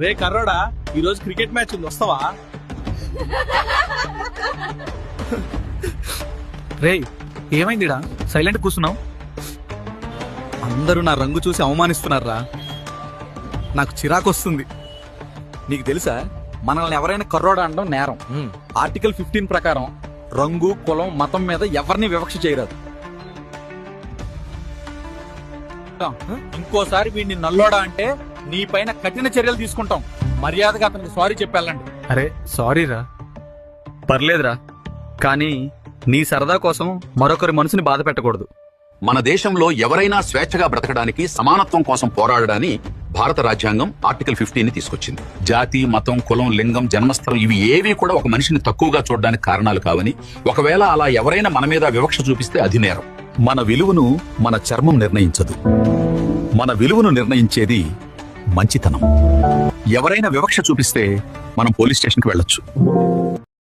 రే కర్రోడా, ఈ రోజు cricket match ఉంది, వస్తావా? రే ఏమైందిడా సైలెంట్ కూర్చున్నావు? అందరూ నా రంగు చూసి అవమానిస్తున్నారా. నాకు చిరాకు వస్తుంది. నీకు తెలుసా, మనల్ని ఎవరైనా కర్రోడా అనడం నేరం. ఆర్టికల్ 15 ప్రకారం రంగు, కులం, మతం మీద ఎవరిని వివక్ష చేయరాదు. ఇంకోసారి వీడిని నల్లోడా అంటే నీ పైన కఠిన చర్యలు తీసుకుంటాం. మర్యాదగా అతనికి సారీ చెప్పాలండి. అరే సారీ రా. పర్లేదురా, కానీ నీ సరదా కోసం మరొకరి మనసుని బాధ పెట్టకూడదు. మన దేశంలో ఎవరైనా స్వేచ్ఛగా బ్రతకడానికి, సమానత్వం కోసం పోరాడడాన్ని భారత రాజ్యాంగం ఆర్టికల్ 15 ని తీసుకొచ్చింది. జాతి, మతం, కులం, లింగం, జన్మస్థలం ఇవి ఏవి కూడా ఒక మనిషిని తక్కువగా చూడడానికి కారణాలు కావని, ఒకవేళ అలా ఎవరైనా మన మీద వివక్ష చూపిస్తే అది నేరం. మన విలువను మన చర్మం నిర్ణయించదు. మన విలువను నిర్ణయించేది మంచితనం. ఎవరైనా వివక్ష చూపిస్తే మనం పోలీస్ స్టేషన్కి వెళ్ళొచ్చు.